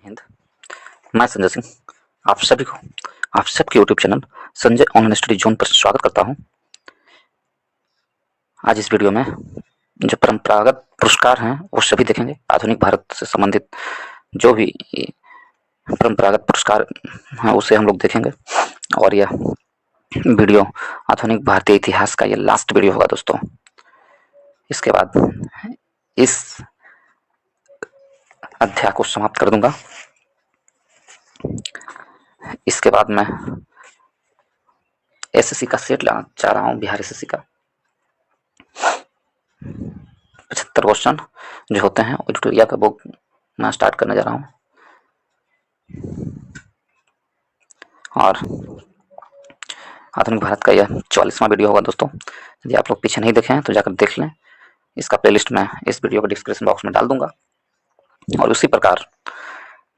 हिंद। मैं संजय सिंह आप सभी को आप सबके YouTube channel Sanjay online study zone पर स्वागत करता हूं। आज इस वीडियो में जो परंपरागत पुरस्कार हैं वो सभी देखेंगे। आधुनिक भारत से संबंधित जो भी परंपरागत पुरस्कार हैं उसे हम लोग देखेंगे और यह वीडियो आधुनिक भारतीय इतिहास का ये लास्ट वीडियो होगा दोस्तों। इसके बाद इस अध्याय को समाप्त कर दूंगा। इसके बाद मैं एसएससी का सेट लाना चाह रहा हूँ, बिहार एसएससी का 75 क्वेश्चन जो होते हैं वो ट्यूटोरियल का बुक मैं स्टार्ट करने जा रहा हूँ। और आधुनिक भारत का यह 44वां वीडियो होगा दोस्तों। यदि आप लोग पीछे नहीं देखे हैं तो जाकर देख लें। इसका प्लेलिस्ट मैं इस वीडियो के डिस्क्रिप्शन बॉक्स में डाल दूंगा। और उसी प्रकार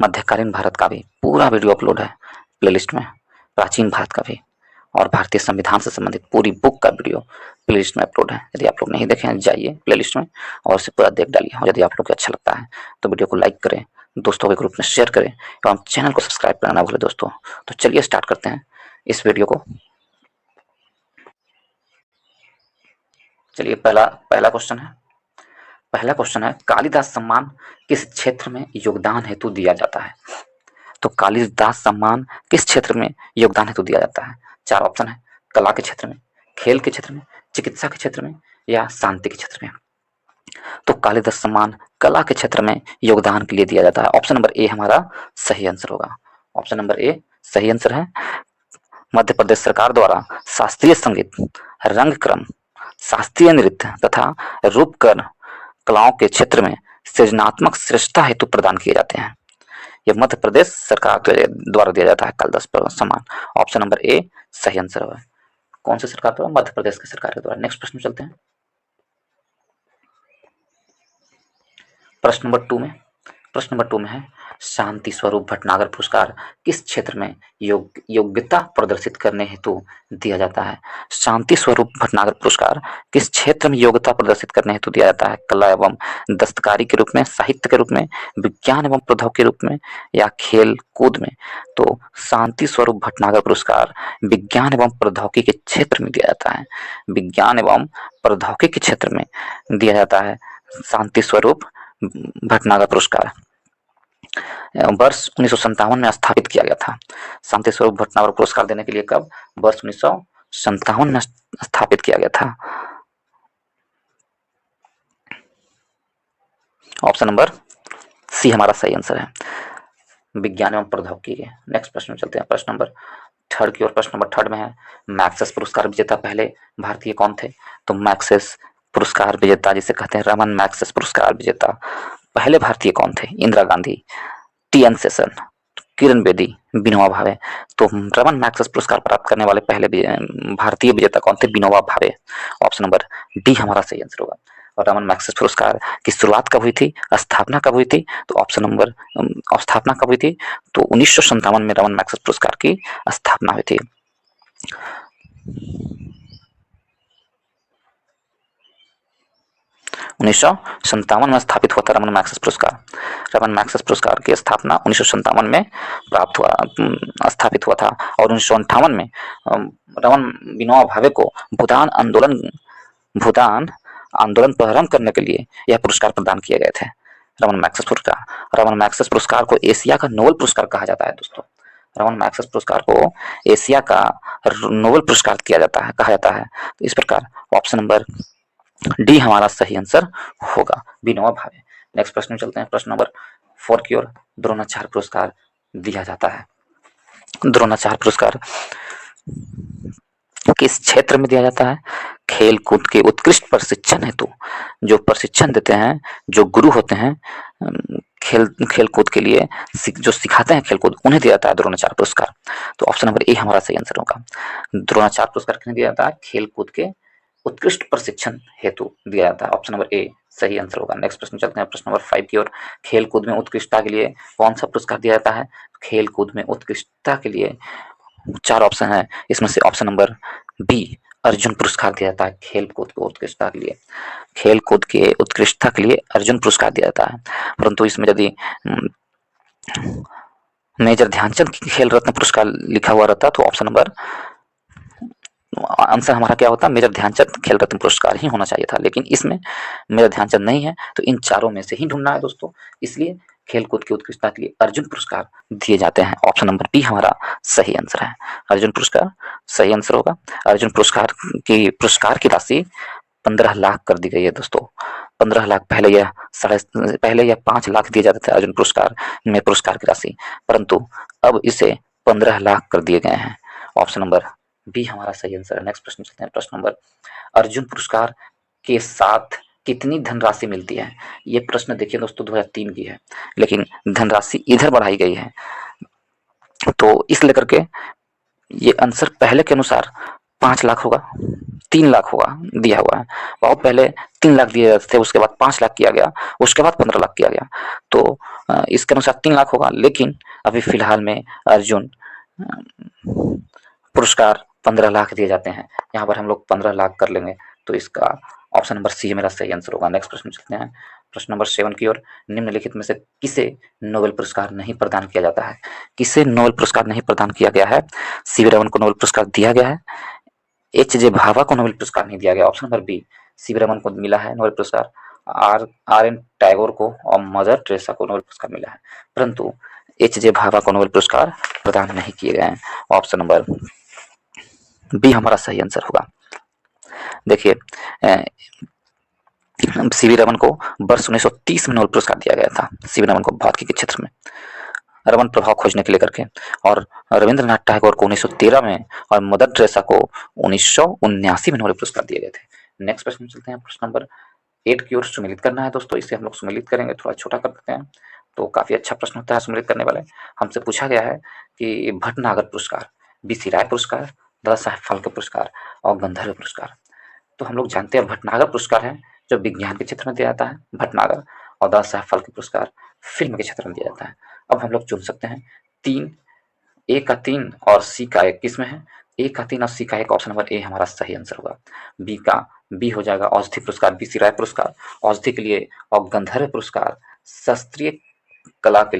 मध्यकालीन भारत का भी पूरा वीडियो अपलोड है प्लेलिस्ट में, प्राचीन भारत का भी, और भारतीय संविधान से संबंधित पूरी बुक का वीडियो प्लेलिस्ट में अपलोड है। यदि आप लोग नहीं देखे हैं जाइए प्लेलिस्ट में और उसे पूरा देख डालिए। और यदि आप लोग को अच्छा लगता है तो वीडियो को लाइक करें, दोस्तों के ग्रुप में शेयर करें एवं चैनल को सब्सक्राइब करना ना भूलें दोस्तों। तो चलिए स्टार्ट करते हैं इस वीडियो को। चलिए पहला क्वेश्चन है कालिदास सम्मान किस क्षेत्र में योगदान हेतु दिया जाता है? तो कालिदास सम्मान किस क्षेत्र में योगदान हेतु दिया जाता है? 4 ऑप्शन है, कला के क्षेत्र में, खेल के क्षेत्र में, चिकित्सा के क्षेत्र में या शांति के क्षेत्र में। तो कालिदास सम्मान कला के क्षेत्र में योगदान के लिए दिया जाता है। ऑप्शन नंबर ए हमारा सही आंसर होगा। ऑप्शन नंबर ए सही आंसर है। मध्य प्रदेश सरकार द्वारा शास्त्रीय संगीत, रंगक्रम, शास्त्रीय नृत्य तथा रूपक कलाओं के क्षेत्र में सृजनात्मक श्रेष्ठता हेतु प्रदान किए जाते हैं। यह मध्य प्रदेश सरकार के द्वारा दिया जाता है कालिदास सम्मान। ऑप्शन नंबर ए सही आंसर है। कौन सी सरकार द्वारा? मध्य प्रदेश की सरकार के द्वारा। नेक्स्ट प्रश्न चलते हैं। प्रश्न नंबर 2 में है शांति स्वरूप भटनागर पुरस्कार किस क्षेत्र में योग्यता प्रदर्शित करने हेतु दिया जाता है? शांति स्वरूप भटनागर पुरस्कार किस क्षेत्र में योग्यता प्रदर्शित करने हेतु दिया जाता है? कला एवं दस्तकारी के रूप में, साहित्य के रूप में, विज्ञान एवं प्रौद्योगिकी के रूप में या खेल कूद में? तो शांति स्वरूप भटनागर पुरस्कार विज्ञान एवं प्रौद्योगिकी के क्षेत्र में दिया जाता है। विज्ञान एवं प्रौद्योगिकी के क्षेत्र में दिया जाता है शांति स्वरूप भटनागर पुरस्कार। वर्ष 1957 में स्थापित किया गया था। शांति स्वरूप भटनागर पुरस्कार देने के लिए कब? वर्ष 1957 में स्थापित किया गया था। ऑप्शन नंबर सी हमारा सही आंसर है, विज्ञान एवं प्रौद्योगिकी के। नेक्स्ट प्रश्न में चलते हैं, प्रश्न नंबर 3 की ओर। प्रश्न नंबर 3 में है मैक्सेस पुरस्कार विजेता पहले भारतीय कौन थे? तो मैक्सेस पुरस्कार विजेता जिसे कहते हैं रमन मैक्सेस पुरस्कार विजेता पहले भारतीय कौन थे? इंदिरा गांधी, टी.एन. शेषन, किरण बेदी, विनोबा भावे। तो रमन मैक्सेस पुरस्कार प्राप्त करने वाले पहले भारतीय विजेता कौन थे? Vinoba Bhave. Option number D हमारा सही आंसर होगा। और रमन मैक्सेस पुरस्कार की शुरुआत कब हुई थी? स्थापना कब हुई थी? तो ऑप्शन नंबर स्थापना कब हुई थी? तो 1957 में रमन मैक्सेस पुरस्कार की स्थापना हुई थी। 1957 में स्थापित हुआ था रमन मैक्सेस पुरस्कार। रमन मैक्सेस पुरस्कार की स्थापना 1957 में स्थापित हुआ था। और 1958 में रमन विनोबा भावे को भूदान आंदोलन प्रारंभ करने के लिए यह पुरस्कार प्रदान किए गए थे, रमन मैक्सेस पुरस्कार। रमन मैक्सेस पुरस्कार को एशिया का नोबेल पुरस्कार कहा जाता है दोस्तों। रमन मैक्सेस पुरस्कार को एशिया का नोबेल पुरस्कार कहा जाता है। तो इस प्रकार ऑप्शन नंबर डी हमारा सही आंसर होगा, विनोबा भावे। नेक्स्ट प्रश्न में चलते हैं, प्रश्न नंबर 4 की ओर। द्रोणाचार्य पुरस्कार दिया जाता है। द्रोणाचार्य पुरस्कार किस क्षेत्र में दिया जाता है? खेल कूद के उत्कृष्ट प्रशिक्षण हेतु जो प्रशिक्षण देते हैं, जो गुरु होते हैं खेल कूद के लिए जो सिखाते हैं खेल कूद, उन्हें दिया जाता है द्रोणाचार्य पुरस्कार। तो ऑप्शन नंबर ए हमारा सही आंसर होगा। द्रोणाचार्य पुरस्कार किन्हें दिया जाता है? खेल कूद के उत्कृष्ट प्रशिक्षण हेतु दिया जाता है। ऑप्शन नंबर ए सही आंसर होगा। नेक्स्ट प्रश्न चलते हैं, प्रश्न नंबर 5 की ओर। खेल कूद में उत्कृष्टता के लिए कौन सा पुरस्कार दिया जाता है? खेल कूद में उत्कृष्टता के लिए 4 ऑप्शन है, इसमें से ऑप्शन नंबर बी अर्जुन पुरस्कार दिया जाता है। खेल कूद को उत्कृष्टता के लिए, खेल कूद के उत्कृष्टता के लिए अर्जुन पुरस्कार दिया जाता है। परंतु इसमें यदि मेजर ध्यानचंद खेल रत्न पुरस्कार लिखा हुआ रहता तो ऑप्शन नंबर आंसर हमारा क्या होता, मेजर ध्यानचंद खेल रत्न पुरस्कार ही होना चाहिए था, लेकिन इसमें मेजर ध्यानचंद नहीं है, तो इन चारों में से ही ढूंढना है दोस्तों। इसलिए खेलकूद की उत्कृष्टता के लिए अर्जुन पुरस्कार दिए जाते हैं। ऑप्शन नंबर बी हमारा सही आंसर है, अर्जुन पुरस्कार सही आंसर होगा। अर्जुन पुरस्कार की राशि 15 लाख कर दी गई है दोस्तों। 15 लाख पहले यह 5 लाख दिए जाते थे अर्जुन पुरस्कार में पुरस्कार की राशि, परंतु अब इसे 15 लाख कर दिए गए हैं। ऑप्शन नंबर बी हमारा सही आंसर है। नेक्स्ट प्रश्न चलते हैं, प्रश्न नंबर, अर्जुन पुरस्कार के साथ कितनी धनराशि मिलती है? ये प्रश्न देखिए दोस्तों 2003 की है, लेकिन धनराशि इधर बढ़ाई गई है, तो इस लेकर के ये आंसर पहले के अनुसार 5 लाख होगा, 3 लाख होगा दिया हुआ है। बहुत पहले 3 लाख दिए जाते थे, उसके बाद 5 लाख किया गया, उसके बाद 15 लाख किया गया, तो इसके अनुसार 3 लाख होगा, लेकिन अभी फिलहाल में अर्जुन पुरस्कार 15 लाख दिए जाते हैं। यहाँ पर हम लोग 15 लाख कर लेंगे, तो इसका ऑप्शन नंबर सी मेरा सही आंसर होगा। नेक्स्ट प्रश्न चलते हैं, प्रश्न नंबर 7 की ओर। निम्नलिखित में से किसे नोबेल पुरस्कार नहीं प्रदान किया जाता है? किसे नोबेल पुरस्कार नहीं प्रदान किया गया है? सीवी रमन को नोबेल पुरस्कार दिया गया है, एच जे भाभा को नोबेल पुरस्कार नहीं दिया गया। Option number B, CV Raman को मिला है नोबेल पुरस्कार, आर एन टैगोर को और मदर टेरेसा को नोबेल पुरस्कार मिला है, परंतु एच जे भाभा को नोबेल पुरस्कार प्रदान नहीं किए गए हैं। ऑप्शन नंबर बी हमारा सही आंसर होगा। देखिए सीवी रमन को वर्ष 1930 में नोबेल पुरस्कार दिया गया था, सीवी रमन को भौतिकी के क्षेत्र में रमन प्रभाव खोजने के लिए करके, और रविंद्रनाथ टैगोर को 1913 में और मदर टेरेसा को 1979 में नोबेल पुरस्कार दिए गए थे। नेक्स्ट प्रश्न चलते हैं, प्रश्न नंबर 8 की ओर। सुमेलित करना है दोस्तों, इसे हम लोग सुमेलित करेंगे, थोड़ा छोटा कर देते हैं, तो काफी अच्छा प्रश्न होता है सुमेलित करने वाले। हमसे पूछा गया है कि भटनागर पुरस्कार, बी.सी. राय पुरस्कार, दादा साहेब फाल्के पुरस्कार और गंधर्व पुरस्कार। तो हम लोग जानते हैं भटनागर पुरस्कार है जो विज्ञान के क्षेत्र में दिया जाता है, भटनागर, और दादा साहेब फाल्के पुरस्कार फिल्म के क्षेत्र में दिया जाता है। अब हम लोग चुन सकते हैं 3, ए का 3 और सी का 1 किस में है? ए का 3 और सी का 1, ऑप्शन नंबर ए हमारा सही आंसर होगा। बी हो जाएगा औषधि पुरस्कार, बी.सी. राय पुरस्कार औषधि के लिए, और गंधर्व पुरस्कार शास्त्रीय कला के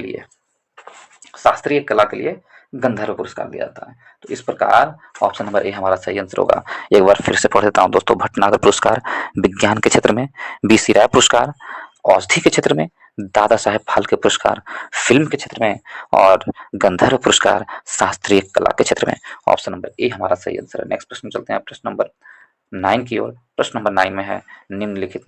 लिए गंधर्व पुरस्कार दिया जाता है। तो इस प्रकार ऑप्शन नंबर ए हमारा सही आंसर होगा। एक बार फिर से पढ़ देता हूँ दोस्तों, भटनागर पुरस्कार विज्ञान के क्षेत्र में, बी.सी. राय पुरस्कार औषधि के क्षेत्र में, दादा साहेब फाल्के पुरस्कार फिल्म के क्षेत्र में, और गंधर्व पुरस्कार शास्त्रीय कला के क्षेत्र में। ऑप्शन नंबर ए हमारा सही आंसर है। नेक्स्ट प्रश्न चलते हैं, प्रश्न नंबर 9 की ओर। प्रश्न नंबर 9 में है, निम्नलिखित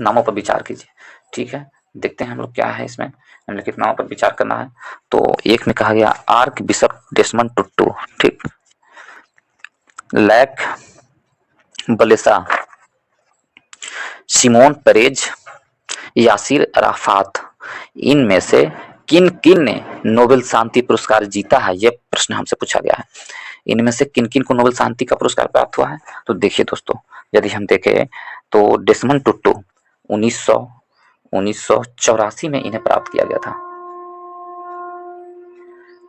नामों पर विचार कीजिए। ठीक है, देखते हैं हम लोग क्या है इसमें, निम्नलिखित नामों पर विचार करना है। तो एक में कहा गया आर्क बिशप डेसमंड टुटू, ठीक, Lech Walesa, Shimon Peres, Yasser Arafat, इनमें से किन किन ने नोबेल शांति पुरस्कार जीता है? यह प्रश्न हमसे पूछा गया है। इनमें से किन किन को नोबेल शांति का पुरस्कार प्राप्त हुआ है? तो देखिए दोस्तों, यदि हम देखें तो डेसमंड टुटू 1984 में इन्हें प्राप्त किया गया था।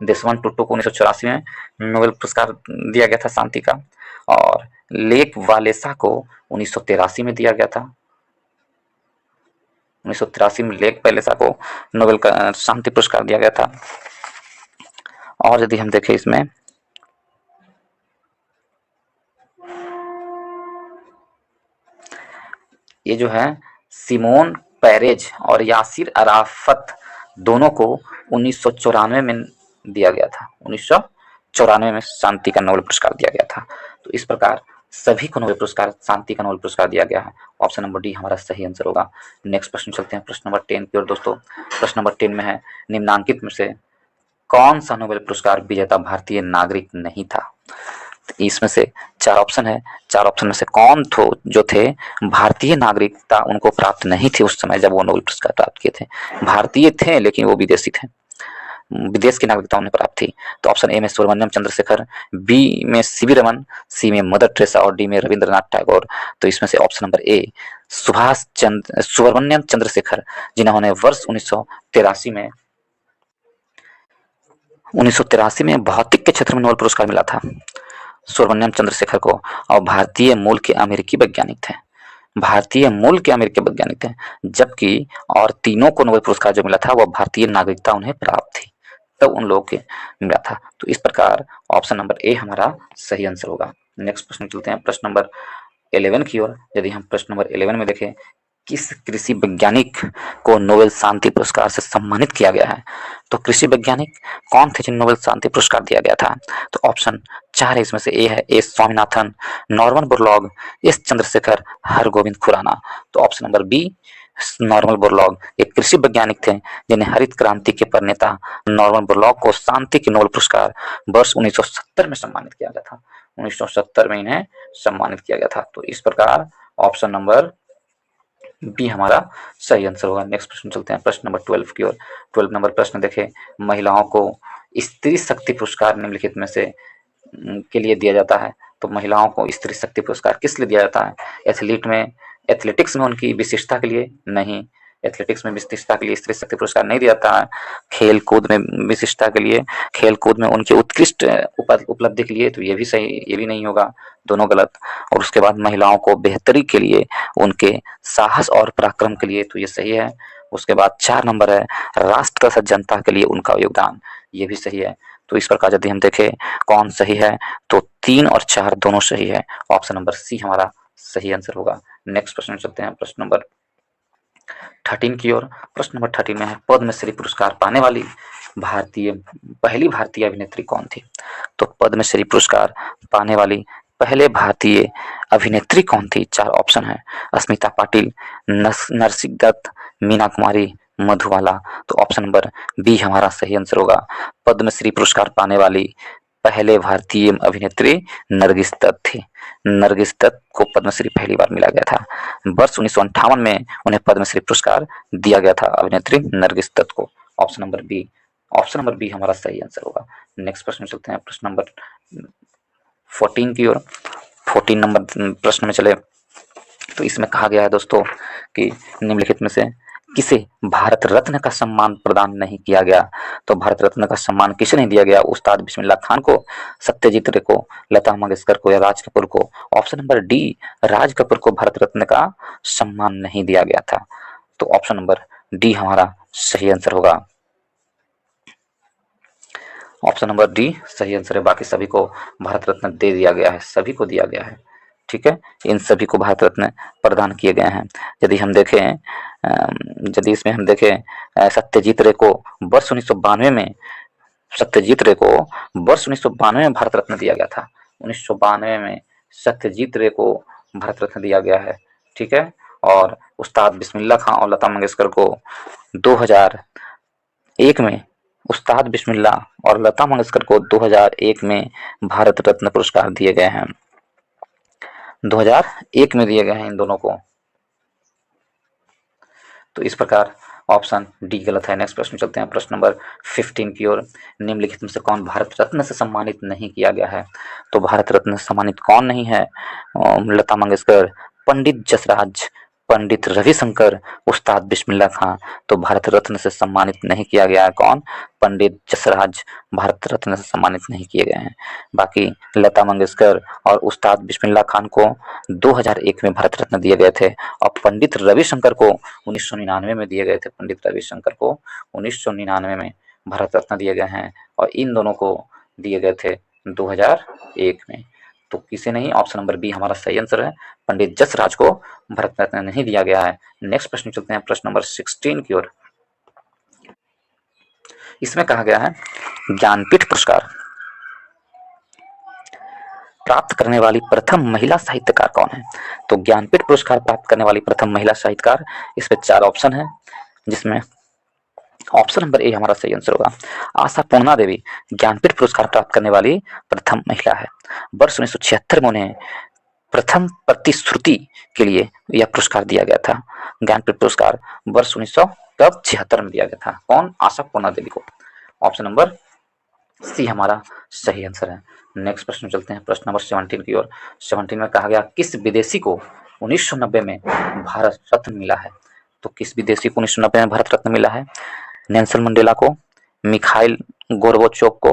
डेसमंड टुटू को 1984 में नोबेल पुरस्कार दिया गया था शांति का, और लेक वालेसा को 1983 में दिया गया था। 1983 में लेक वालेसा को नोबेल का शांति पुरस्कार दिया गया था। और यदि हम देखें इसमें, ये जो है सिमोन पेरेज और यासिर अराफत दोनों को 1994 में दिया गया था। 1994 में शांति का नोबेल पुरस्कार दिया गया था। तो इस प्रकार सभी को नोबेल पुरस्कार, शांति का नोबेल पुरस्कार दिया गया है। ऑप्शन नंबर डी हमारा सही आंसर होगा। नेक्स्ट प्रश्न चलते हैं, प्रश्न नंबर 10 की ओर दोस्तों। प्रश्न नंबर 10 में है, निम्नांकित में से कौन सा नोबेल पुरस्कार विजेता भारतीय नागरिक नहीं था? इसमें से 4 ऑप्शन है, 4 ऑप्शन में से कौन जो थे भारतीय नागरिकता उनको प्राप्त नहीं थी उस समय जब वो नोबेल पुरस्कार प्राप्त किए थे। भारतीय थे लेकिन वो विदेशी थे, विदेश की नागरिकता उन्हें प्राप्त थी। तो ऑप्शन ए में सुब्रमण्यम चंद्रशेखर, बी में सीवी रमन, सी में मदर टेरेसा और डी में रविंद्रनाथ टैगोर। तो इसमें से option number A Subramanyan Chandrasekhar, जिन्होंने वर्ष 1983 में भौतिक के क्षेत्र में नोबेल पुरस्कार मिला था सुब्रमण्यम चंद्रशेखर को, और भारतीय मूल के अमेरिकी वैज्ञानिक थे। भारतीय मूल के अमेरिकी वैज्ञानिक थे, जबकि और तीनों को नोबेल पुरस्कार जो मिला था वह भारतीय नागरिकता उन्हें प्राप्त थी, तब उन लोगों के मिला था। तो इस प्रकार ऑप्शन नंबर ए हमारा सही आंसर होगा। नेक्स्ट प्रश्न चलते हैं प्रश्न नंबर 11 की ओर। यदि हम प्रश्न नंबर 11 में देखें, किस कृषि वैज्ञानिक को नोबेल शांति पुरस्कार से सम्मानित किया गया है? तो कृषि वैज्ञानिक कौन थे जिन्हें नोबेल शांति पुरस्कार दिया गया था? तो ऑप्शन 4 है, इसमें से ए है S Swaminathan, Norman Borlaug, S Chandrasekhar, Hargobind Khorana. तो option number B Norman Borlaug एक कृषि वैज्ञानिक थे जिन्हें हरित क्रांति के प्रणेता नॉर्मन बोरलॉग को शांति के नोबेल पुरस्कार वर्ष 1970 में सम्मानित किया गया था। 1970 में इन्हें सम्मानित किया गया था। तो इस प्रकार ऑप्शन नंबर बी हमारा सही आंसर होगा। नेक्स्ट प्रश्न चलते हैं प्रश्न नंबर 12 की ओर। 12 नंबर प्रश्न देखें, महिलाओं को स्त्री शक्ति पुरस्कार निम्नलिखित में से के लिए दिया जाता है। तो महिलाओं को स्त्री शक्ति पुरस्कार किस लिए दिया जाता है? एथलेटिक्स में उनकी विशिष्टता के लिए? नहीं, एथलेटिक्स में विशिष्टता के लिए स्त्री शक्ति पुरस्कार नहीं दिया जाता है। खेल कूद में विशिष्टता के लिए, खेल कूद में उनकी उत्कृष्ट उपलब्धि के लिए? तो ये भी सही, ये भी नहीं होगा, दोनों गलत। और उसके बाद महिलाओं को बेहतरी के लिए, उनके साहस और पराक्रम के लिए? तो ये सही है। उसके बाद 4 नंबर है राष्ट्र तथा जनता के लिए उनका योगदान, ये भी सही है। तो इस प्रकार यदि हम देखें कौन सही है, तो 3 और 4 दोनों सही है। ऑप्शन नंबर सी हमारा सही आंसर होगा। नेक्स्ट प्रश्न चलते हैं प्रश्न नंबर 13 की ओर। प्रश्न नंबर 13 में है, पद्मश्री पुरस्कार पाने वाली पहली भारतीय अभिनेत्री कौन थी? तो पद्मश्री पुरस्कार पाने वाली पहले भारतीय अभिनेत्री कौन थी? 4 ऑप्शन है, अस्मिता पाटिल, नरसिंह दत्त, मीना कुमारी, मधुबाला। तो ऑप्शन नंबर बी हमारा सही आंसर होगा। पद्मश्री पुरस्कार पाने वाली पहले भारतीय अभिनेत्री नरगिस दत्त थी। नरगिस दत्त को पद्मश्री पहली बार मिला गया था। वर्ष 1958 में उन्हें पद्मश्री पुरस्कार दिया गया था अभिनेत्री नरगिस दत्त को। ऑप्शन नंबर बी हमारा सही आंसर होगा। नेक्स्ट प्रश्न चलते हैं प्रश्न नंबर 14 की ओर। 14 नंबर प्रश्न में चले तो इसमें कहा गया है दोस्तों कि निम्नलिखित में से किसे भारत रत्न का सम्मान प्रदान नहीं किया गया? तो भारत रत्न का सम्मान किसे नहीं दिया गया? उस्ताद बिस्मिल्लाह खान को, सत्यजीत रे को, लता मंगेशकर को या राज कपूर को? Option number D Raj Kapoor को भारत रत्न का सम्मान नहीं दिया गया था। तो ऑप्शन नंबर डी हमारा सही आंसर होगा। ऑप्शन नंबर डी सही आंसर है। बाकी सभी को भारत रत्न दे दिया गया है, सभी को दिया गया है, ठीक है। इन सभी को भारत रत्न प्रदान किए गए हैं। यदि हम देखें यदि इसमें हम देखें सत्यजीत रे को वर्ष 1992 में भारत रत्न दिया गया था। 1992 में सत्यजीत रे को भारत रत्न दिया गया है, ठीक है। और उस्ताद बिस्मिल्लाह खां और लता मंगेशकर को 2001 में उस्ताद बिस्मिल्लाह और लता मंगेशकर को 2001 में भारत रत्न पुरस्कार दिए गए हैं। 2001 में दिए गए हैं इन दोनों को। तो इस प्रकार ऑप्शन डी गलत है। नेक्स्ट प्रश्न चलते हैं प्रश्न नंबर 15 की ओर। निम्नलिखित में से कौन भारत रत्न से सम्मानित नहीं किया गया है? तो भारत रत्न से सम्मानित कौन नहीं है? लता मंगेशकर, पंडित जसराज, पंडित रविशंकर, उस्ताद बिस्मिल्लाह खां। तो भारत रत्न से सम्मानित नहीं किया गया है कौन? पंडित जसराज भारत रत्न से सम्मानित नहीं किए गए हैं। बाकी लता मंगेशकर और उस्ताद बिस्मिल्लाह खान को 2001 में भारत रत्न दिए गए थे और पंडित रविशंकर को 1999 में दिए गए थे। पंडित रविशंकर को 1999 में भारत रत्न दिए गए हैं और इन दोनों को दिए गए थे 2001 में। तो किसे नहीं? ऑप्शन नंबर बी हमारा सही आंसर है। पंडित जसराज को भारत रत्न नहीं दिया गया है। नेक्स्ट प्रश्न चलते हैं प्रश्न नंबर 16 की ओर। इसमें कहा गया है ज्ञानपीठ पुरस्कार प्राप्त करने वाली प्रथम महिला साहित्यकार कौन है? तो ज्ञानपीठ पुरस्कार प्राप्त करने वाली प्रथम महिला साहित्यकार, इसमें 4 ऑप्शन है, जिसमें ऑप्शन नंबर ए हमारा सही आंसर होगा। आशा पूर्णा देवी ज्ञानपीठ पुरस्कार प्राप्त करने वाली प्रथम महिला है। वर्ष 1976 में उन्हें प्रथम प्रतिश्रुति के लिए यह पुरस्कार दिया गया था। ज्ञानपीठ पुरस्कार वर्ष 1976 में दिया गया था। कौन? आशा पूर्णा देवी को। ऑप्शन नंबर सी हमारा सही आंसर है। नेक्स्ट प्रश्न चलते हैं प्रश्न नंबर 17 की ओर। 17 में कहा गया किस विदेशी को 1990 में भारत रत्न मिला है? तो किस विदेशी को 1990 में भारत रत्न मिला है? नेल्सन मंडेला को, मिखाइल गोर्बाचोव को,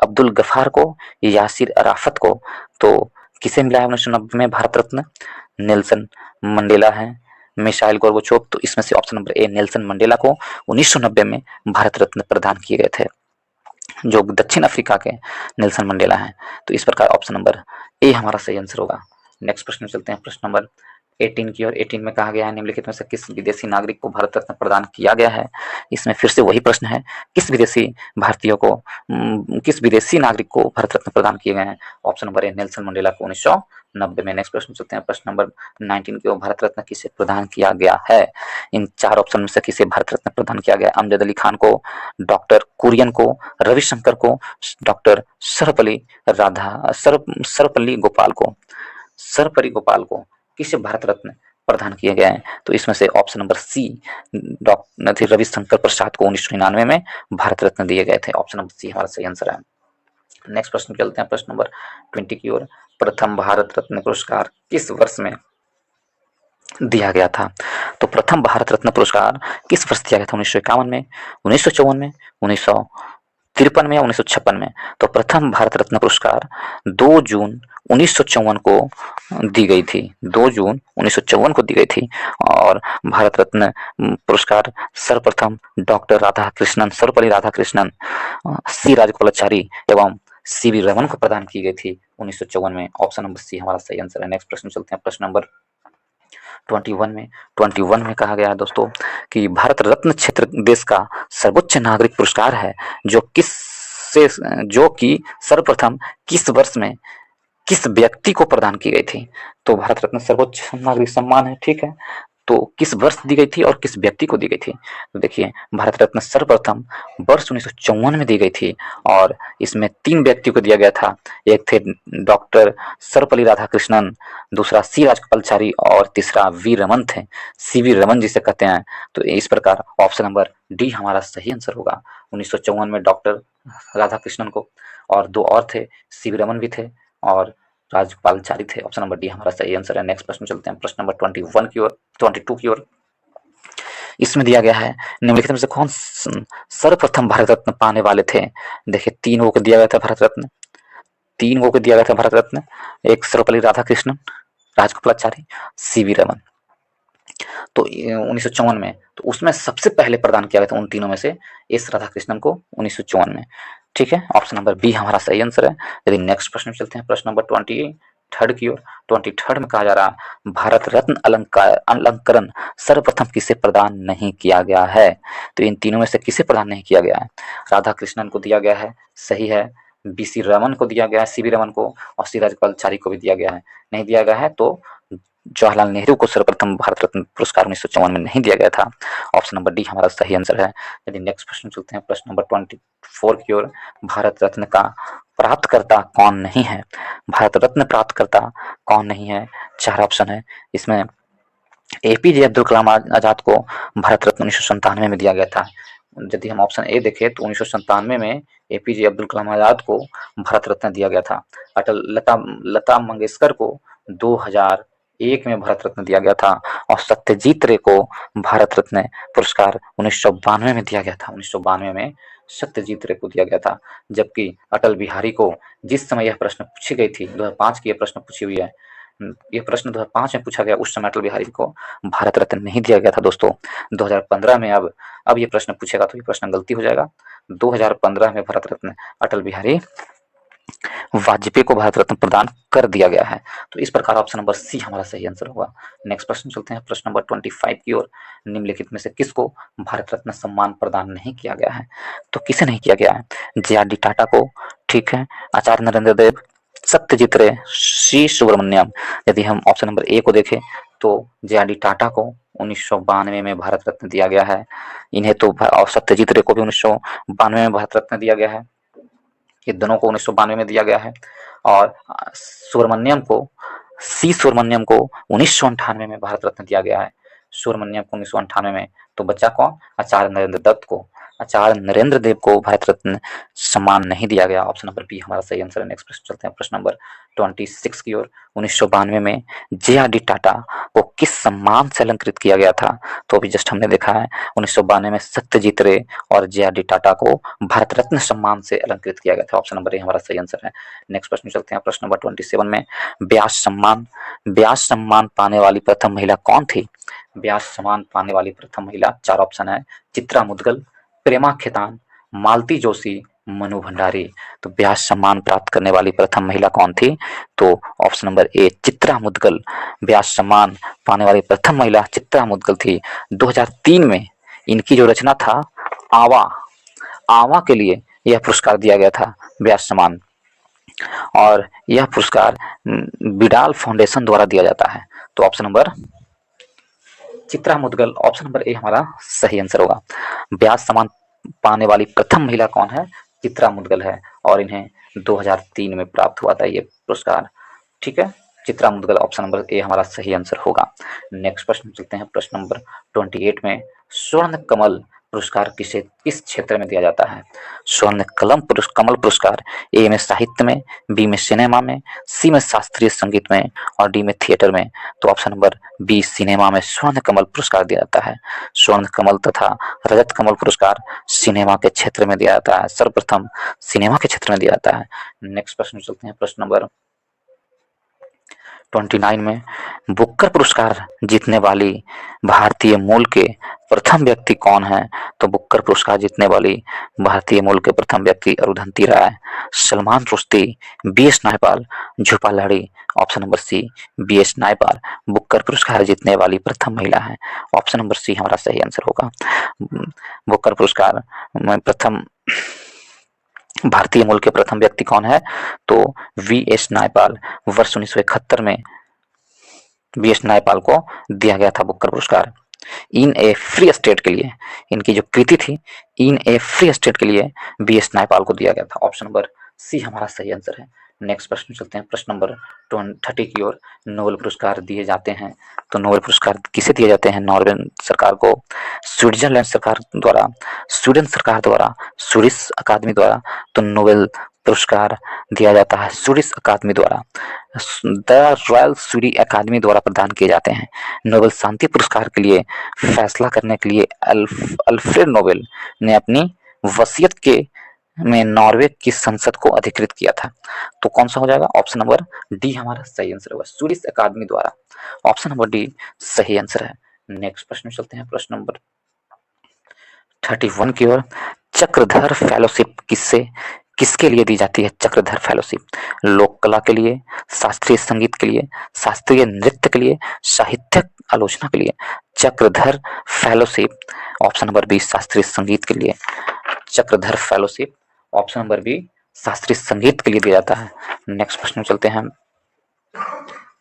अब्दुल गफ्फार को, यासिर अराफत को। तो किसे मिला है 1990 में भारत रत्न? नेल्सन मंडेला हैं, मिसाइल गोर्बाचोव। तो इसमें से ऑप्शन नंबर ए नेल्सन मंडेला को 1990 में भारत रत्न प्रदान किए गए थे, जो दक्षिण अफ्रीका के नेल्सन मंडेला हैं। तो इस प्रकार ऑप्शन नंबर ए हमारा सही आंसर होगा। नेक्स्ट प्रश्न में चलते हैं, प्रश्न नंबर 18 की ओर। 18 में कहा गया है निम्नलिखित में से किस विदेशी नागरिक को भारत रत्न प्रदान किया गया है। इसमें फिर से वही प्रश्न है, किस विदेशी भारतीय को किस विदेशी नागरिक को भारत रत्न प्रदान किए गए हैं। ऑप्शन नंबर ए नेल्सन मंडेला को 1990 में। नेक्स्ट प्रश्न चलते हैं, प्रश्न नंबर 19 की ओर। भारत रत्न किसे प्रदान किया गया है। इन चार ऑप्शन में से किसे भारत रत्न प्रदान किया गया है। अमजद अली खान को, डॉक्टर कुरियन को, रविशंकर को, डॉक्टर सर्वपल्ली गोपाल को किसे भारत रत्न प्रदान किए गए हैं। तो इसमें से option number C doctor Ravishankar Prasad को 1999 में भारत रत्न दिए गए थे। ऑप्शन नंबर सी हमारा सही आंसर है। नेक्स्ट प्रश्न चलते हैं, प्रश्न नंबर 20 की ओर। प्रथम भारत रत्न पुरस्कार किस वर्ष में दिया गया था। तो प्रथम भारत रत्न पुरस्कार किस वर्ष दिया गया था। 1951 में, 1954 में, 1953 में या 1956 में। तो प्रथम भारत रत्न पुरस्कार 2 जून 1954 को दी गई थी। 2 जून 1954 को दी गई थी। और भारत रत्न पुरस्कार सर्वप्रथम डॉक्टर राधाकृष्णन, सर्वपल्ली राधाकृष्णन, सी राजगोपालाचारी एवं सीवी रमन को प्रदान की गई थी 1954 में। ऑप्शन नंबर सी हमारा सही आंसर है। नेक्स्ट प्रश्न चलते हैं, प्रश्न नंबर 21 में कहा गया है दोस्तों कि भारत रत्न क्षेत्र देश का सर्वोच्च नागरिक पुरस्कार है, जो कि सर्वप्रथम किस वर्ष में किस व्यक्ति को प्रदान की गई थी। तो भारत रत्न सर्वोच्च नागरिक सम्मान है, ठीक है। तो किस वर्ष दी गई थी और किस व्यक्ति को दी गई थी। तो देखिए, भारत रत्न सर्वप्रथम वर्ष 1954 में दी गई थी और इसमें 3 व्यक्ति को दिया गया था। एक थे डॉक्टर सर्वपल्ली राधाकृष्णन, दूसरा सी राजगोपालाचारी और तीसरा वी रमन थे, सीवी रमन जिसे कहते हैं। तो इस प्रकार ऑप्शन नंबर डी हमारा सही आंसर होगा। 1954 में डॉक्टर राधाकृष्णन को, और 2 और थे, सीवी रमन भी थे और राजगोपालाचारी थे। ऑप्शन नंबर डी हमारा सही आंसर है। नेक्स्ट प्रश्न चलते हैं, प्रश्न नंबर 21 की ओर, 22 की ओर। इसमें दिया गया है निम्नलिखित में से कौन सर्वप्रथम भारत रत्न पाने वाले थे। देखिए, 3 लोगों को दिया गया था भारत रत्न, 3 लोगों को दिया गया था भारत रत्न। एक सर्वपल्ली राधाकृष्णन, राजगोपालाचारी, सीवी रमन। तो 1954 में, तो उसमें सबसे पहले प्रदान किया गया था उन तीनों में से एस राधाकृष्णन को 1954 में, ठीक है। ऑप्शन नंबर बी हमारा सही आंसर है। यदि नेक्स्ट प्रश्न में चलते हैं, प्रश्न नंबर 23 की ओर। 23 में कहा जा रहा, भारत रत्न अलंकरण सर्वप्रथम किसे प्रदान नहीं किया गया है। तो इन तीनों में से किसे प्रदान नहीं किया गया है। राधाकृष्णन को दिया गया है, सही है। बीसी रमन को दिया गया है, सीवी रमन को, और सी राजगोपालाचारी को भी दिया गया है। नहीं दिया गया है तो जवाहरलाल नेहरू को सर्वप्रथम भारत रत्न पुरस्कार 1954 में नहीं दिया गया था। ऑप्शन नंबर डी हमारा सही आंसर है। यदि नेक्स्ट प्रश्न चलते हैं, प्रश्न नंबर 24 की ओर। भारत रत्न का प्राप्तकर्ता कौन नहीं है। भारत रत्न प्राप्तकर्ता कौन नहीं है। 4 ऑप्शन है इसमें। एपीजे अब्दुल कलाम आजाद को भारत रत्न 1997 में दिया गया था। यदि हम ऑप्शन ए देखें तो 1997 में एपीजे अब्दुल कलाम आजाद को भारत रत्न दिया गया था। लता मंगेशकर को 2001 में भारत रत्न दिया गया था, और सत्यजीत रे को भारत रत्न पुरस्कार 1992 में दिया गया था। 1992 में सत्यजीत रे को दिया गया था। जबकि अटल बिहारी को जिस समय यह प्रश्न पूछी गई थी, 2005 की यह प्रश्न पूछी हुई है, यह प्रश्न 2005 में पूछा गया, उस समय अटल बिहारी को भारत रत्न नहीं दिया गया था दोस्तों। 2015 में अब ये प्रश्न पूछेगा तो ये प्रश्न गलती हो जाएगा। 2015 में भारत रत्न अटल बिहारी वाजपेयी को भारत रत्न प्रदान कर दिया गया है। तो इस प्रकार ऑप्शन नंबर सी हमारा सही आंसर होगा। नेक्स्ट प्रश्न चलते हैं, प्रश्न नंबर 25 की ओर। निम्नलिखित में से किसको भारत रत्न सम्मान प्रदान नहीं किया गया है। तो किसे नहीं किया गया है। जे.आर.डी. टाटा को, ठीक है, आचार्य नरेंद्र देव, सत्यजीत रे, सी सुब्रमण्यम। यदि हम ऑप्शन नंबर ए को देखें तो जे.आर.डी. टाटा को 1992 में भारत रत्न दिया गया है। इन्हें तो, और सत्यजीत रे को भी 1992 में भारत रत्न दिया गया है। ये दोनों को 1992 में दिया गया है। और सुब्रमण्यम को, सी सुब्रमण्यम को 1998 में भारत रत्न दिया गया है। सुब्रमण्यम को 1998 में। तो बच्चा कौन, आचार्य नरेंद्र दत्त को आचार्य नरेंद्र देव को भारत रत्न सम्मान नहीं दिया गया। ऑप्शन नंबर बी हमारा सही आंसर है। नेक्स्ट प्रश्न चलते हैं प्रश्न नंबर 26 की ओर। 1992 में जे.आर.डी. टाटा को किस सम्मान से अलंकृत किया गया था? तो अभी जस्ट हमने देखा है 1992 में सत्यजीत रे और जे.आर.डी. टाटा को भारत रत्न सम्मान से अलंकृत किया गया था। ऑप्शन नंबर ए हमारा सही आंसर है। नेक्स्ट प्रश्न चलते हैं प्रश्न नंबर 27 में। व्यास सम्मान पाने वाली प्रथम महिला कौन थी? व्यास सम्मान पाने वाली प्रथम महिला, चार ऑप्शन है, चित्रा मुदगल, प्रेमा खेतान, मालती जोशी, मनु भंडारी। तो व्यास सम्मान प्राप्त करने वाली प्रथम महिला कौन थी? तो option number A Chitra Mudgal Vyas सम्मान पाने वाली प्रथम महिला चित्रा मुदगल थी। 2003 में इनकी जो रचना था आवा के लिए यह पुरस्कार दिया गया था, व्यास सम्मान, और यह पुरस्कार बिडाल फाउंडेशन द्वारा दिया जाता है। तो option number Chitra Mudgal, option number ए हमारा सही आंसर होगा। व्यास सम्मान पाने वाली प्रथम महिला कौन है? चित्रा मुदगल है, और इन्हें 2003 में प्राप्त हुआ था ये पुरस्कार। ठीक है, चित्रा मुदगल, ऑप्शन नंबर ए हमारा सही आंसर होगा। नेक्स्ट प्रश्न चलते हैं प्रश्न नंबर 28 में। स्वर्ण कमल पुरस्कार किस क्षेत्र में दिया जाता है? स्वर्ण कमल पुरस्कार ए में साहित्य में, बी में सिनेमा में, सी में शास्त्रीय संगीत में, और डी में थिएटर में। तो ऑप्शन नंबर बी सिनेमा में स्वर्ण कमल पुरस्कार दिया जाता है। स्वर्ण कमल तथा रजत कमल पुरस्कार सिनेमा के क्षेत्र में दिया जाता है, सर्वप्रथम सिनेमा के क्षेत्र में दिया जाता है। नेक्स्ट प्रश्न चलते हैं प्रश्न नंबर 29 में। बुकर पुरस्कार जीतने वाली भारतीय मूल के प्रथम व्यक्ति कौन है? तो बुकर पुरस्कार जीतने वाली भारतीय मूल के प्रथम व्यक्ति Arundhati Roy, Salman Rushdie, V S. Naipaul, Jhumpa Lahiri. Option number C V S. Naipaul Booker पुरस्कार जीतने वाली प्रथम महिला है। ऑप्शन नंबर सी हमारा सही आंसर होगा। बुकर पुरस्कार में प्रथम भारतीय मूल के प्रथम व्यक्ति कौन है? तो वी.एस. नायपाल। वर्ष 1971 में वी.एस. नायपाल को दिया गया था बुकर पुरस्कार। इन ए फ्री स्टेट के लिए, इनकी जो कृति थी इन ए फ्री स्टेट के लिए वी.एस. नायपाल को दिया गया था। ऑप्शन नंबर सी हमारा सही आंसर है। नेक्स्ट प्रश्न चलते हैं प्रश्न नंबर 30 की ओर। नोबेल पुरस्कार दिए जाते हैं, तो नोबेल पुरस्कार किसे दिए जाते हैं? नॉर्वे सरकार को, स्विट्जरलैंड सरकार द्वारा, स्वीडन सरकार द्वारा, स्वीडिश अकादमी द्वारा। तो नोबेल पुरस्कार दिया जाता है स्वीडिश अकादमी द्वारा, द रॉयल स्वीडिश अकादमी द्वारा प्रदान किए जाते हैं। नोबेल शांति पुरस्कार के लिए फैसला करने के लिए अल्फ्रेड नोबेल ने अपनी वसीयत के में नॉर्वे की संसद को अधिकृत किया था। तो कौन सा हो जाएगा? ऑप्शन नंबर डी हमारा सही आंसर होगा, स्वीडिश अकादमी द्वारा। ऑप्शन नंबर डी सही आंसर है। नेक्स्ट प्रश्न चलते हैं प्रश्न नंबर 31 की ओर। चक्रधर फेलोशिप किसके लिए दी जाती है? चक्रधर फेलोशिप लोक कला के लिए, शास्त्रीय संगीत के लिए, शास्त्रीय नृत्य के लिए, साहित्यिक आलोचना के लिए। Chakradhar fellowship option number B शास्त्रीय संगीत के लिए। Chakradhar fellowship option number B शास्त्रीय संगीत के लिए दिया जाता है। नेक्स्ट प्रश्न चलते हैं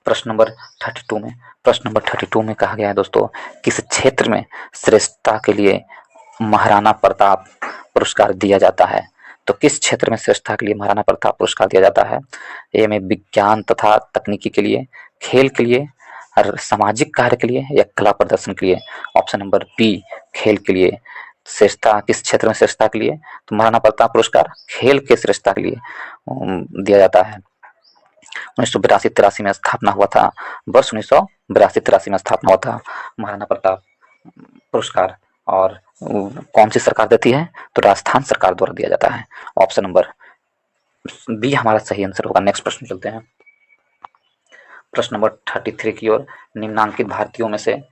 प्रश्न नंबर 32 में। प्रश्न नंबर 32 में कहा गया है दोस्तों, किस क्षेत्र में श्रेष्ठता के लिए महाराणा प्रताप पुरस्कार दिया जाता है? तो किस क्षेत्र में श्रेष्ठता के लिए महाराणा प्रताप पुरस्कार दिया जाता है? ए में विज्ञान तथा तकनीकी के लिए, खेल के लिए, और सामाजिक कार्य के लिए, या कला प्रदर्शन के लिए। ऑप्शन नंबर बी खेल के लिए। श्रेष्ठता किस क्षेत्र में श्रेष्ठता के लिए? तो महाराणा प्रताप पुरस्कार खेल के श्रेष्ठता के लिए दिया जाता है। 1982-83 में स्थापना हुआ था, वर्ष 1982-83 में स्थापना हुआ था महाराणा प्रताप पुरस्कार। और कौन सी सरकार देती है? तो राजस्थान सरकार द्वारा दिया जाता है। ऑप्शन नंबर बी हमारा सही आंसर होगा। नेक्स्ट प्रश्न चलते हैं प्रश्न नंबर 33 की ओर। निम्नांकित भारतीयों में से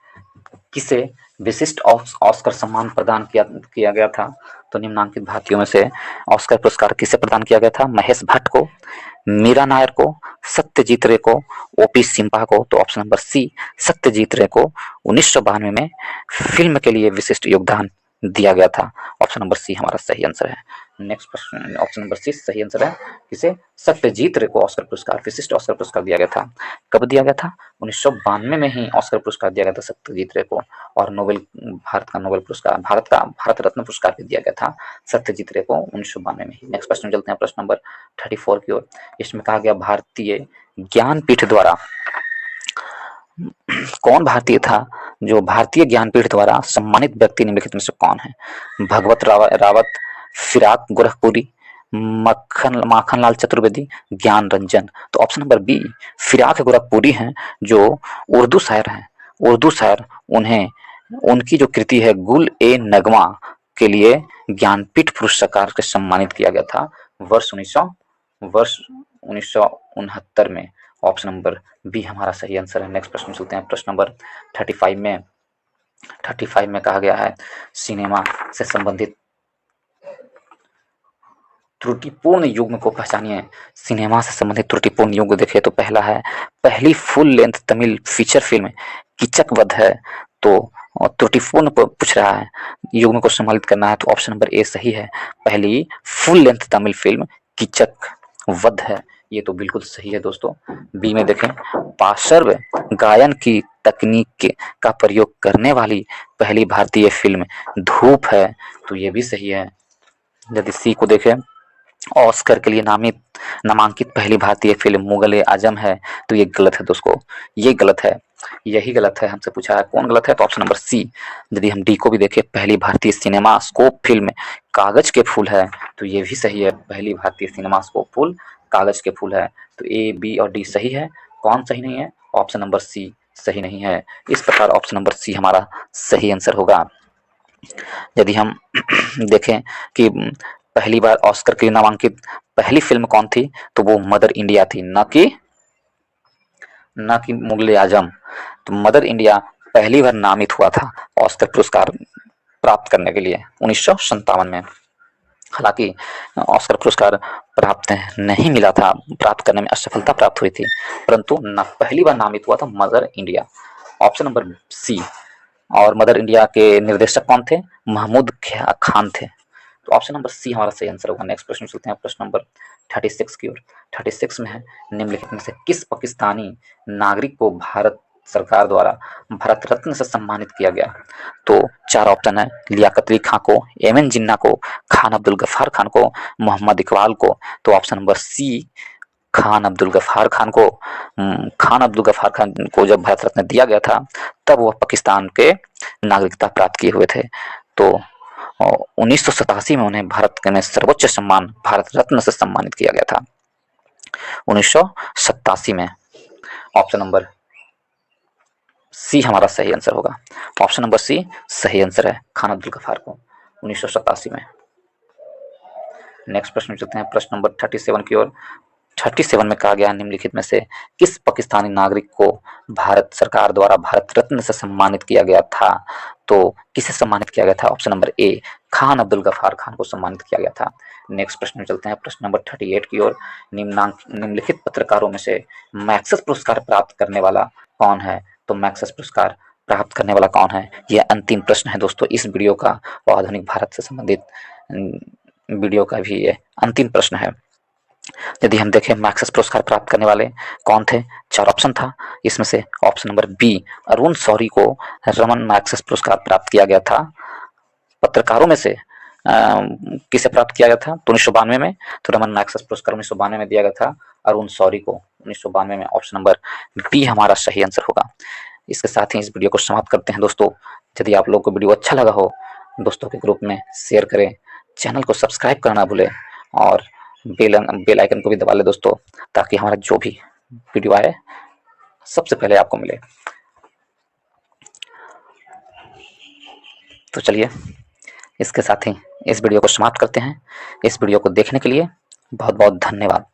किसे विशिष्ट ऑस्कर सम्मान प्रदान किया गया था? तो निम्नांकित भारतीयों में से ऑस्कर पुरस्कार किसे प्रदान किया गया था? महेश भट्ट को, मीरा नायर को, सत्यजीत रे को, ओपी सिम्हा को। तो ऑप्शन नंबर सी सत्यजीत रे को 1992 में फिल्म के लिए विशिष्ट योगदान दिया गया था। ऑप्शन नंबर सी हमारा सही आंसर है। नेक्स्ट प्रश्न ऑप्शन नंबर सी सही आंसर है। किसे? सत्यजीत रे को ऑस्कर पुरस्कार, विशिष्ट ऑस्कर पुरस्कार दिया गया था। कब दिया गया था? 1992 में ही ऑस्कर पुरस्कार दिया गया था सत्यजीत रे को। और भारत का नोबेल पुरस्कार, भारत रत्न पुरस्कार भी दिया गया था सत्यजीत रे को 1992 में ही। नेक्स्ट प्रश्न चलते हैं प्रश्न नंबर 34 की ओर। इसमें कहा गया भारतीय ज्ञानपीठ द्वारा कौन भारतीय था जो भारतीय ज्ञानपीठ द्वारा सम्मानित व्यक्ति निम्नलिखित में से कौन है? भगवत रावत, फिराक गोरखपुरी, माखनलाल चतुर्वेदी, ज्ञान रंजन। तो option number B Firaq Gorakhpuri हैं, जो उर्दू शायर हैं। उर्दू शायर, उन्हें उनकी जो कृति है गुल ए नगमा के लिए ज्ञानपीठ पुरस्कार से सम्मानित किया गया था वर्ष 1969 में। ऑप्शन नंबर बी हमारा सही आंसर है। नेक्स्ट प्रश्न चलते हैं। प्रश्न नंबर 35 में कहा गया है सिनेमा से संबंधित त्रुटिपूर्ण युग्म को पहचानिए। सिनेमा से संबंधित त्रुटिपूर्ण युग्म देखें तो पहला है, पहली full length Tamil feature film Keechaka Vadham है। तो त्रुटिपूर्ण पूछ रहा है, युग्म को सम्मिलित करना है, तो ऑप्शन नंबर ए सही है। पहली full length Tamil film Keechaka Vadham है, ये तो बिल्कुल सही है दोस्तों। बी में देखें, पार्श्व गायन की तकनीक का प्रयोग करने वाली पहली भारतीय फिल्म धूप है, तो ये भी सही है। यदि सी को देखें, ऑस्कर के लिए नामांकित पहली भारतीय फिल्म मुगल आजम है, तो ये गलत है दोस्तों, ये गलत है, यही गलत है। हमसे पूछा है कौन गलत है, तो ऑप्शन नंबर सी। यदि हम डी को भी देखें, पहली भारतीय सिनेमा स्कोप फिल्म कागज के फूल है, तो ये भी सही है। पहली भारतीय सिनेमा स्कोप फूल कागज के फूल है, तो ए बी और डी सही है। कौन सही नहीं है, ऑप्शन नंबर सी सही नहीं है। इस प्रकार ऑप्शन नंबर सी हमारा सही आंसर होगा। यदि हम देखें कि पहली बार ऑस्कर के लिए नामांकित पहली फिल्म कौन थी, तो वो मदर इंडिया थी, न कि मुगले आजम। तो मदर इंडिया पहली बार नामित हुआ था ऑस्कर पुरस्कार प्राप्त करने के लिए 1957 में। हालांकि ऑस्कर पुरस्कार प्राप्त नहीं मिला था, प्राप्त करने में असफलता प्राप्त हुई थी, परंतु पहली बार नामित हुआ था Mother India. Option number C. और मदर इंडिया के निर्देशक कौन थे? महमूद खान थे। तो ऑप्शन नंबर सी हमारा सही आंसर होगा। नेक्स्ट प्रश्न चलते हैं, प्रश्न नंबर 36 की ओर। 36 में है, निम्नलिखित में से किस पाकिस्तानी नागरिक को भारत सरकार द्वारा भारत रत्न से सम्मानित किया गया? तो चार ऑप्शन है, लियाकत अली खां को, एम एन जिन्ना को, खान अब्दुल गफ्फार खान को, मोहम्मद इकबाल को। तो option number C Khan Abdul Ghaffar Khan को जब भारत रत्न दिया गया था, तब वह पाकिस्तान के नागरिकता प्राप्त किए हुए थे। तो 1987 में उन्हें भारत के में सर्वोच्च सम्मान भारत रत्न से सम्मानित किया गया था, 1987 में। ऑप्शन नंबर सी हमारा सही आंसर होगा। ऑप्शन नंबर सी सही आंसर है, खान अब्दुल गफ्फार को 1987 में। नेक्स्ट प्रश्न चलते हैं, प्रश्न नंबर 37 की ओर। 37 में कहा गया, निम्नलिखित में से किस पाकिस्तानी नागरिक को भारत सरकार द्वारा भारत रत्न से सम्मानित किया गया था? तो किसे सम्मानित किया गया था? Option number A Khan Abdul Ghaffar Khan को सम्मानित किया गया था। नेक्स्ट प्रश्न में चलते हैं, प्रश्न नंबर 38 की ओर। निम्नलिखित पत्रकारों में से मैक्सेस पुरस्कार प्राप्त करने वाला कौन है? तो मैक्सेस पुरस्कार प्राप्त करने वाला कौन है, यह अंतिम प्रश्न है दोस्तों इस वीडियो का, और आधुनिक भारत से संबंधित वीडियो का भी ये अंतिम प्रश्न है। यदि हम देखें मैक्सेस पुरस्कार प्राप्त करने वाले कौन थे, चार ऑप्शन था, इसमें से option number B Arun Shourie को रमन मैक्सेस पुरस्कार प्राप्त किया गया था। पत्रकारों में से किसे प्राप्त किया गया था? तो 1992 में, तो रमन मैक्सेस पुरस्कार 1992 में दिया गया था अरुण शौरी को, 1992 में। ऑप्शन नंबर बी हमारा सही आंसर होगा। इसके साथ ही इस वीडियो को समाप्त करते हैं दोस्तों। यदि आप लोगों को वीडियो अच्छा लगा हो, दोस्तों के ग्रुप में शेयर करें, चैनल को सब्सक्राइब करना भूलें, और बेल आइकन को भी दबा ले दोस्तों, ताकि हमारा जो भी वीडियो आए सबसे पहले आपको मिले। तो चलिए इसके साथ ही इस वीडियो को समाप्त करते हैं। इस वीडियो को देखने के लिए बहुत बहुत धन्यवाद।